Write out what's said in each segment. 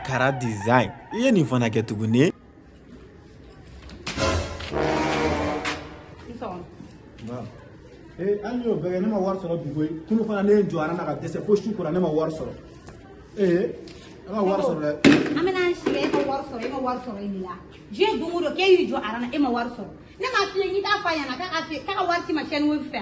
KaraDesign. Il y a une fois que tu connais. Eh, an yo bɛɛ ne ma wari sɔrɔ bi koyi kunu fana ne jɔra na ka dɛsɛ fo su kora ne ma wari sɔrɔ an ka wari sɔrɔ dɛ an bɛna sigi e ka wari sɔrɔ e ma wari sɔrɔ e la diɲɛ don o don k'e y'i jɔ arana e ma wari sɔrɔ ne m'a f'i ye n'i t'a f'a ɲɛna k'a ka wari ci ma Sendwave fɛ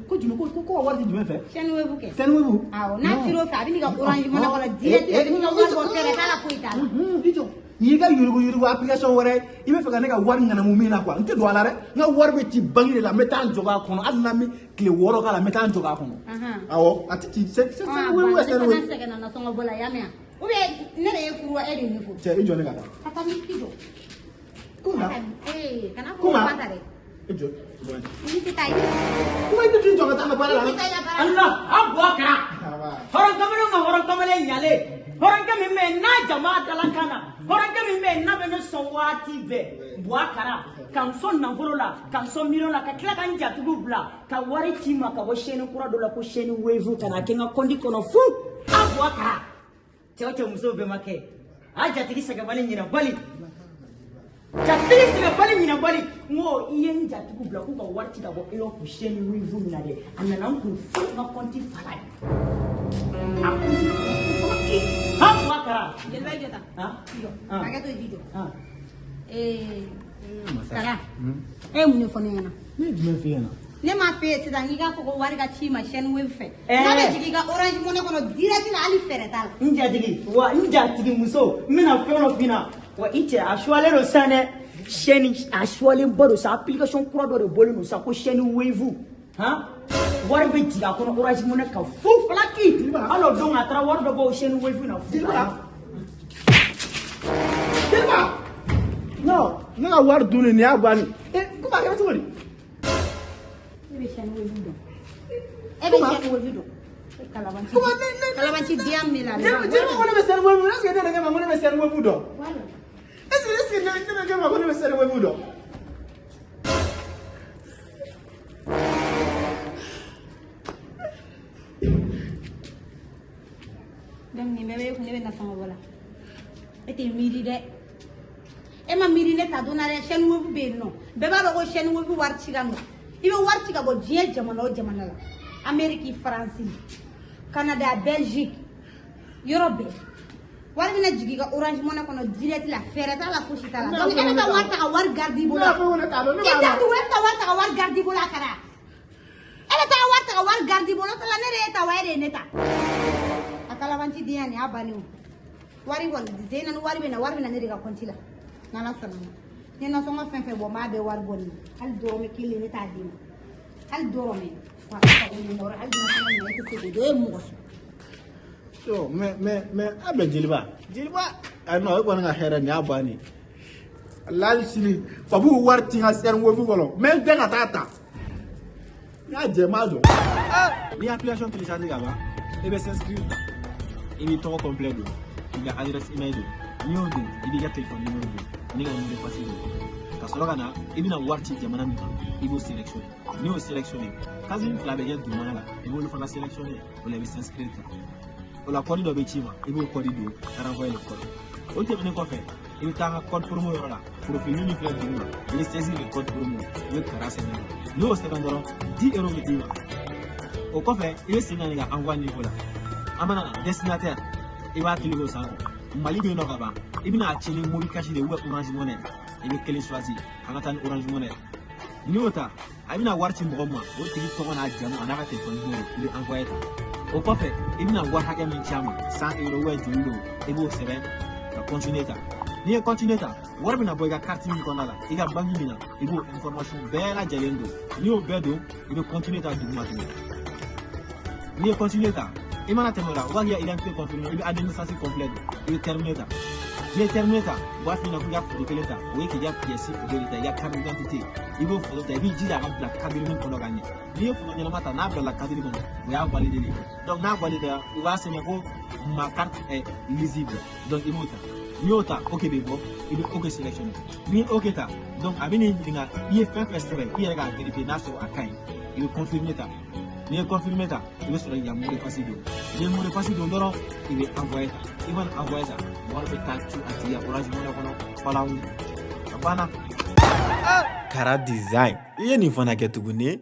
ko jumɛn ko ka wari di jumɛn fɛ Sendwave kɛ Sendwave awɔ n'a cir'o fɛ a bɛ n'i ka orange money kɔnɔ direct a bɛ n'i ka wari bɔ fɛrɛ k'a la foyi t'a la n'i ka yurugu application wɛrɛ i bɛ fɛ ka ne ka wari ɲɛnamu min na quoi n tɛ don a la dɛ n ka wari bɛ ci banque de la n bɛ taa n jɔ k'a kɔnɔ hali n'an bɛ tile 6 k'a la n bɛ taa n jɔ k'a kɔnɔ awɔ a tɛ ci Sendwave ne sɛgɛnna nasɔngɔ bɔ la y'a mɛn ou bien ne de ye furu wa e de ye ne furu cɛ i jɔ ne ka taa ka taa ni ki jɔ kuma kana fɔ ba ta dɛ i jɔ ni tɛ taa ye kuma i tɛ jɔ ka taa n ka baara la Allah an BOUA KARA horon kamalen ma horon kamalen ɲale horon kɛ min bɛ yen n'a jama dalakan na horon kɛ min bɛ yen n'a bɛ ne sɔn waati bɛɛ BOUA KARA ka n sɔn nafolo la ka n sɔn miliyɔn la ka tila ka n jatigiw bila ka wari ci ma ka bɔ chaîne kura dɔ la ko Sendwave ka na kɛ n ka compte kɔnɔ fu an BOUA KARA cɛ o cɛ musow bɛɛ ma kɛ a jatigi sɛgɛbali ɲinɛbali jatigi sɛgɛbali ɲinɛbali n ko i ye n jatigiw bila k'u ka wari ci ka bɔ e yɔrɔ ko Sendwave min na dɛ a nana n kun fo n ka compte fara ye a kun fo ke han BOUA KARA jeliba i jɔ tan hakɛ to i jɔ Kara e ye mun de fɔ ne ɲɛna ne ye jumɛn f'i ɲɛna ne m'a f'e ye sisan k'i k'a fɔ ko wari ka ci ma Sendwave fɛ n'a bɛ jigin i ka orange money kɔnɔ direct la hali fɛrɛ t'a la n jatigi wa n jatigi muso n bɛna fɛn dɔ f'i ɲɛna wa i cɛ a suwalen don sisan dɛ chaîne a suwalen ba don sa application kura dɔ de bɔlen don sa ko Sendwave han wari bɛ jigin a kɔnɔ orange money kan fu falaki hali o don a taara wari dɔ bɔ o Sendwave na fu Jeliba non ne ka wari dun nin y'a bannen ko a kɛra cogo di e bɛ Sendwave dɔn e bɛ Sendwave dɔn kalabanci diya min la Jeliba ko ne bɛ Sendwave dɔn est-ce que ne yɛrɛ kɛ ma ko ne bɛ Sendwave dɔn est-ce que ne yɛrɛ kɛ ma ko ne bɛ Sendwave dɔn donc nin bɛɛ bɛ e kun ne bɛ nasɔngɔ bɔ la e tɛ miiri dɛ e ma miiri ne ta don na dɛ Sendwave bɛ yen nɔ bɛɛ b'a dɔn ko Sendwave wari ci ka nɔgɔn i bɛ wari ci ka bɔ diɲɛ jamana o jamana la Amérique Faransi Canada Belgique yɔrɔ bɛɛ wari bɛna jigin i ka orange money kɔnɔ direct la fɛrɛ t'a la fosi t'a la donc e bɛ taa wari ta ka wari garder i bolo k'i ta to e bɛ taa wari ta ka wari garder i bolo a Kara e bɛ taa wari ta ka wari garder i bolo o tɛ la ne de ye ta wa e de ye ne ta a kalabanci den ya nin y'a bannen o wari kɔni sen na ni wari bɛ na ne de ka compte la n'Ala sɔnna ma n ye nasɔngɔ fɛn fɛn bɔ n b'a bɛɛ wari bɔ nin hali dɔrɔmɛ kelen ne t'a d'i ma hali dɔrɔmɛ wa hali nasɔngɔ nin e tɛ se k'o dɔn e ye mɔgɔ so mais a bɛ Jeliba a non e kɔni ka hɛrɛ nin y'a bannen hali sini fa b'u wari ci n ka Sendwave kɔnɔ mais n tɛ ka taa ta n y'a jɛ n b'a dɔn n'i ye application télécharger ka ban i bɛ s'inscrire i b'i tɔgɔ complet don i ka adresse email don n'i y'o don i b'i ka téléphone numéro don n'i ka numéro de passe don ka sɔrɔ ka na i bɛna wari ci jamana min kan i b'o sélectionner n'i y'o sélectionner case fila bɛ kɛ dugumana la i b'olu fana sélectionner o la i bɛ s'inscrire ta o la code dɔ bɛ ci ma i b'o code don ka renvoyer le code o tɛmɛnen kɔfɛ i bɛ taa n ka code promo yɔrɔ la profil min filɛ dugu ma i bɛ saisir le code promo i bɛ Kara sɛbɛn n'i y'o sɛbɛn dɔrɔn 10 € bɛ d'i ma o kɔfɛ i bɛ segin ka n'i ka envoi niveau la an mana na destinataire i b'a cliquer o sanfɛ Mali bɛ yen nɔ ka ban i bɛna a ci ni mobile cash de ou orange money i bɛ kelen choisir an ka taa ni orange money n'i y'o ta a bɛna wari ci mɔgɔ ma o tigi tɔgɔ n'a jamu a n'a ka téléphone numéro i bɛ envoyer ta o kɔfɛ i bɛna wari hakɛ min ci a ma 100 € joli don i b'o sɛbɛn ka continuer ta n'i ye continuer ta wari bɛna bɔ i ka carte min kɔnɔna la i ka banque min na i b'o information bɛɛ lajɛlen don n'i y'o bɛɛ don i bɛ continuer ta duguma tuguni n'i ye continuer ta i mana tɛmɛ o la o b'a k'i ka identité confirmée i bɛ administration complète don i bɛ terminer ta n'i ye terminer ta u b'a f'i ɲɛna k'i ka photo kelen ta o ye k'i ka pièce photo de ta i ka carte d'identité i b'o photo ta i b'i jija a ka bila cadre min kɔnɔ ka ɲɛ n'i ye photo ɲɛnama ta n'a bilala cadre kɔnɔ o y'a validé de donc n'a validé u b'a sɛbɛn ko ma carte est lisible donc i b'o ta n'i y'o ta ok bɛ bɔ i bɛ ok sélectionner n'i ye ok ta donc a bɛ n'i ɲininka i ye fɛn fɛn sɛbɛn i yɛrɛ k'a vérifier n'a sɔrɔ a ka ɲi i bɛ confirmer ta n'i ye confirmer ta i bɛ sɔrɔ k'i ka mot de passe don n'i ye mot de passe don dɔrɔn i bɛ envoyer ta i mana envoyer ta wari bɛ taa ci a tigi ka orange money kɔnɔ voilà a banna. KaraDesign. I ye nin fana kɛ tuguni.